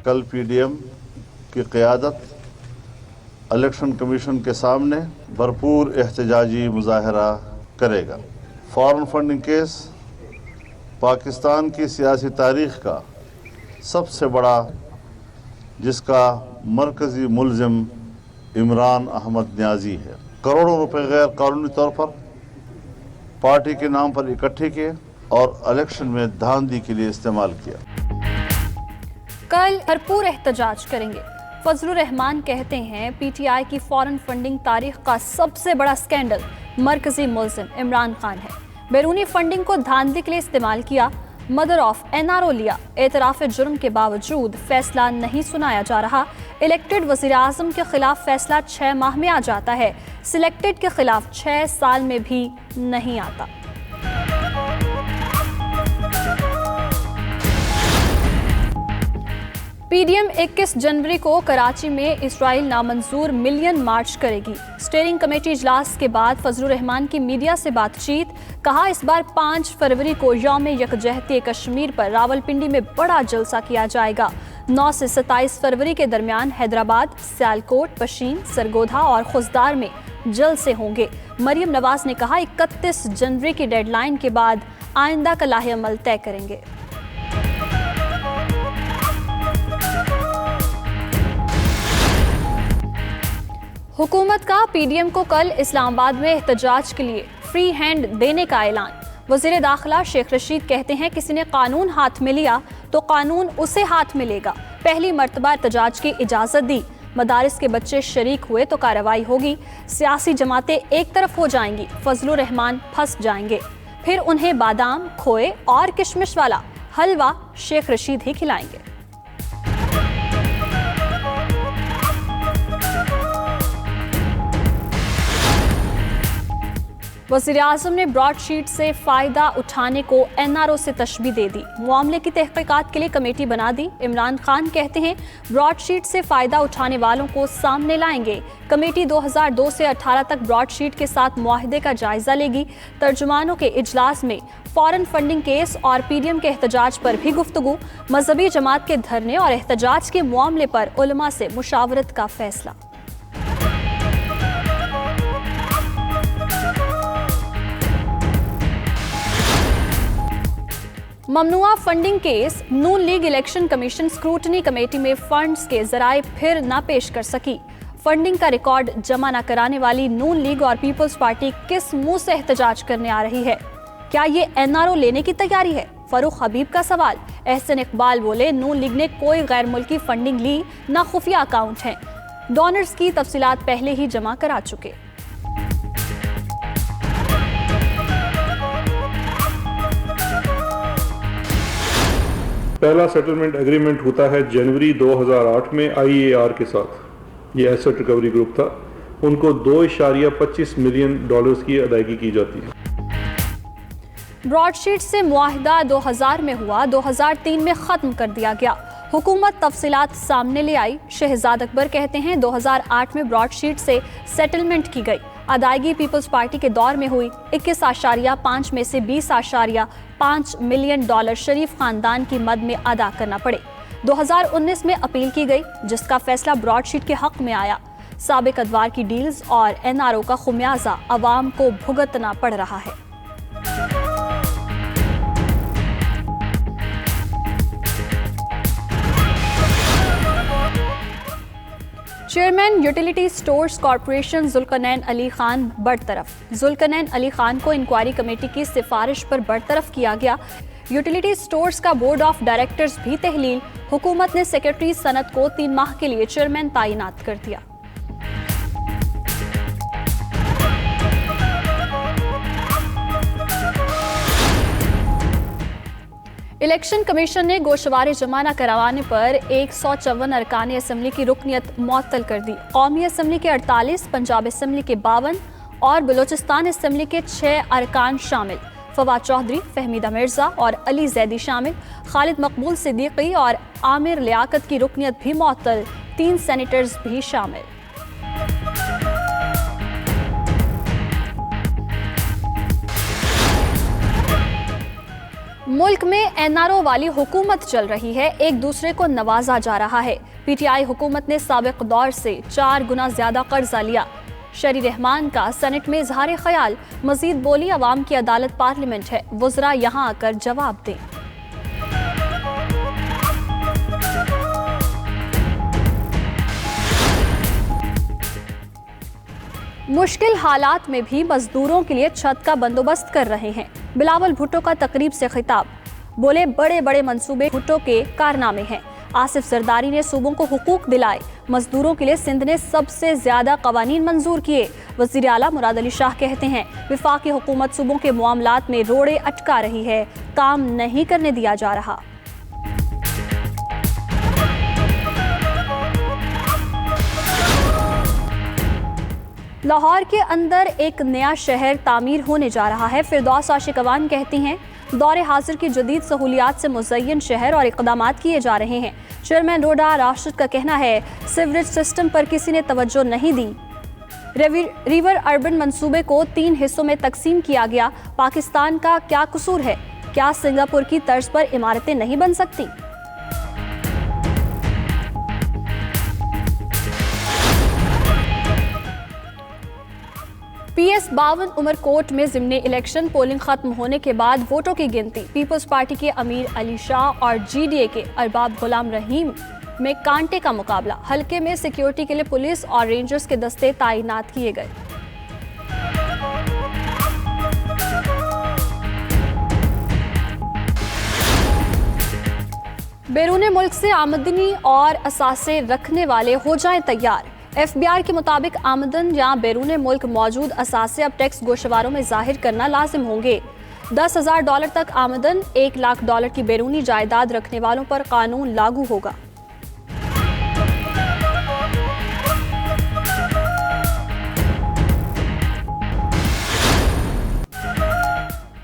कल पीडीएम की क़यादत election commission के सामने भरपूर एहतजाजी मुजाहरा करेगा। फॉरेन फंडिंग केस पाकिस्तान की सियासी तारीख का सबसे बड़ा, जिसका मरकज़ी मुल्ज़िम इमरान अहमद न्याजी है। करोड़ों रुपए गैर कानूनी तौर पर पार्टी के नाम पर इकट्ठे किए और इलेक्शन में धांधली के लिए इस्तेमाल किया। कल भरपूर एहतजाज करेंगे। फजलुर रहमान कहते हैं पीटीआई की फॉरेन फंडिंग तारीख का सबसे बड़ा स्कैंडल मरकजी मुल्ज़िम इमरान खान है। बैरूनी फंडिंग को धांधली के लिए इस्तेमाल किया, मदर ऑफ एनआरओ लिया। एतराफ़ जुर्म के बावजूद फैसला नहीं सुनाया जा रहा। इलेक्टेड वज़ीर आज़म के खिलाफ फैसला 6 माह में आ जाता है, सिलेक्टेड के खिलाफ 6 साल में भी नहीं आता। पीडीएम 21 जनवरी को कराची में इजराइल नामंजूर मिलियन मार्च करेगी। स्टीयरिंग कमेटी इजलास के बाद फजलुर रहमान की मीडिया से बातचीत, कहा इस बार 5 फरवरी को यौम यकजहती कश्मीर पर रावलपिंडी में बड़ा जलसा किया जाएगा। 9 से 27 फरवरी के दरमियान हैदराबाद, सियालकोट, पशीन, सरगोधा और खुजदार में जलसे होंगे। मरियम नवाज ने कहा 31 जनवरी की डेडलाइन के बाद आइंदा का लाहे अमल तय करेंगे। हुकूमत का पीडीएम को कल इस्लामाबाद में एहतजाज के लिए फ्री हैंड देने का ऐलान। वज़ीर दाखिला शेख रशीद कहते हैं किसी ने कानून हाथ में लिया तो कानून उसे हाथ में लेगा। पहली मर्तबा एहतजाज की इजाज़त दी, मदारिस के बच्चे शरीक हुए तो कार्रवाई होगी। सियासी जमातें एक तरफ हो जाएंगी, फजलुर रहमान फंस जाएंगे। फिर उन्हें बादाम, खोए और किशमिश वाला हलवा शेख रशीद ही खिलाएंगे। वज़ीर आज़म ने ब्रॉडशीट से फ़ायदा उठाने को एनआरओ से तशबीह दे दी। मामले की तहक़ीक़ात के लिए कमेटी बना दी। इमरान खान कहते हैं ब्रॉडशीट से फ़ायदा उठाने वालों को सामने लाएंगे। कमेटी 2002 से 18 तक ब्रॉडशीट के साथ मुआहदे का जायज़ा लेगी। तर्जुमानों के इजलास में फॉरेन फंडिंग केस और पीडीएम के एहतजाज पर भी गुफ्तगू। मजहबी जमात के धरने और एहतजाज के मामले पर उलमा से मुशावरत का फैसला। ममनुआ funding case, Noon League election commission scrutiny committee में फंड्स के जराए फिर न पेश कर सकी। फंडिंग का रिकॉर्ड जमा न कराने वाली नून लीग और पीपल्स पार्टी किस मुंह से एहतजाज करने आ रही है? क्या ये एनआरओ लेने की तैयारी है? फरूख हबीब का सवाल। एहसन इकबाल बोले नून लीग ने कोई गैर मुल्की फंडिंग ली, न खुफिया अकाउंट हैं। डोनर्स की तफसीलात पहले ही जमा करा चुके। पहला सेटलमेंट एग्रीमेंट होता है जनवरी 2008 में आईएआर के साथ। ये एसेट रिकवरी ग्रुप था। उनको $2.25 मिलियन की अदायगी की जाती है। ब्रॉडशीट से मुआहिदा 2000 में हुआ, 2003 में खत्म कर दिया गया। हुकूमत तफसीलात सामने ले आई। शहजाद अकबर कहते हैं 2008 में ब्रॉडशीट से सेटलमेंट की गई। अदायगी पीपल्स पार्टी के दौर में हुई। 21.5 में से $20.5 मिलियन शरीफ खानदान की मद में अदा करना पड़े। 2019 में अपील की गई, जिसका फैसला ब्रॉडशीट के हक में आया। साबिक अदवार की डील्स और एनआरओ का खुमियाजा अवाम को भुगतना पड़ रहा है। Chairman utility stores corporation Zulqarnain Ali Khan बरतरफ। जुल्करनैन अली खान को इंक्वायरी कमेटी की सिफारिश पर बरतरफ किया गया। यूटिलिटी स्टोर्स का बोर्ड ऑफ डायरेक्टर्स भी तहलील। हुकूमत ने सेक्रेटरी सनत को 3 माह के लिए चेयरमैन तैनात कर दिया। इलेक्शन कमीशन ने गोशवारे जमा न करवाने पर 154 अरकान असम्बली की रुकनियत मुअत्तल कर दी। कौमी असम्बली के 48, पंजाब असम्बली के 52 और बलूचिस्तान असम्बली के 6 अरकान शामिल। फवाद चौधरी, फहमीदा मिर्जा और अली जैदी शामिल। खालिद मकबूल सिद्दीकी और आमिर लियाकत की रुकनियत भी मुअत्तल। 3 सेनेटर्स भी शामिल। मुल्क में एनआरओ वाली हुकूमत चल रही है, एक दूसरे को नवाजा जा रहा है। पीटीआई हुकूमत ने साबिक दौर से 4 गुना ज्यादा कर्जा लिया। शरी रहमान का सेनेट में इजहार ख्याल, मजीद बोली अवाम की अदालत पार्लियामेंट है, वज़रा यहाँ आकर जवाब दें। मुश्किल हालात में भी मजदूरों के लिए छत का बंदोबस्त कर रहे हैं। बिलावल भुट्टो का तकरीब से खिताब, बोले बड़े बड़े मंसूबे भुट्टो के कारनामे हैं। आसिफ जरदारी ने सूबों को हुकूक दिलाए। मजदूरों के लिए सिंध ने सबसे ज्यादा कवानीन मंजूर किए। वजीर आला मुराद अली शाह कहते हैं विफाकी हुकूमत सूबों के मामलात में रोड़े अटका रही है, काम नहीं करने दिया जा रहा। लाहौर के अंदर एक नया शहर तामीर होने जा रहा है। फिरदौस आशिकवान कहती हैं दौरे हाजिर की जदीद सहूलियात से मुज़य्यन शहर और इक़दामात किए जा रहे हैं। चेयरमैन रोडा राशिद का कहना है सीवरेज सिस्टम पर किसी ने तवज्जो नहीं दी। रिवर अर्बन मंसूबे को 3 हिस्सों में तकसीम किया गया। पाकिस्तान का क्या कसूर है? क्या सिंगापुर की तर्ज पर इमारतें नहीं बन सकती? PS 52 उमरकोट में ज़िमनी इलेक्शन पोलिंग खत्म होने के बाद वोटों की गिनती। पीपल्स पार्टी के अमीर अली शाह और GDA के अरबाब गुलाम रहीम में कांटे का मुकाबला। हल्के में सिक्योरिटी के लिए पुलिस और रेंजर्स के दस्ते तैनात किए गए। बैरून मुल्क से आमदनी और असासे रखने वाले हो जाएं तैयार। FBI के मुताबिक आमदन या बैरून मुल्क मौजूद असासे अब टैक्स गोशवारों में जाहिर करना लाजिम होंगे। $10,000 तक आमदन, $1 लाख की बैरूनी जायदाद रखने वालों पर कानून लागू होगा।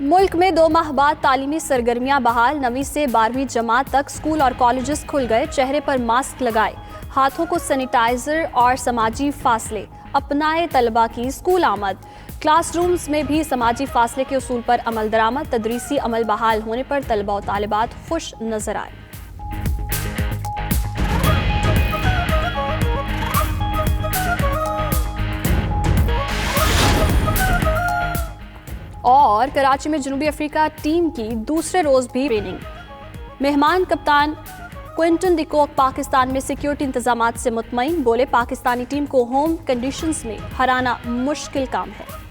मुल्क में 2 माह बाद तालीमी सरगर्मियां बहाल। 9वीं से 12वीं जमात तक स्कूल और कॉलेजेस खुल गए। चेहरे पर मास्क लगाए, हाथों को सैनिटाइजर और समाजी फासले अपनाए तलबा की स्कूल आमद। क्लासरूम्स में भी समाजी फासले के उसूल पर अमल दरामद। तदरीसी अमल बहाल होने पर तलबा और तालिबात खुश नजर आए। और कराची में जनूबी अफ्रीका टीम की दूसरे रोज भी ट्रेनिंग। मेहमान कप्तान क्विंटन डिकॉक पाकिस्तान में सिक्योरिटी इंतजामात से मुतमईन, बोले पाकिस्तानी टीम को होम कंडीशंस में हराना मुश्किल काम है।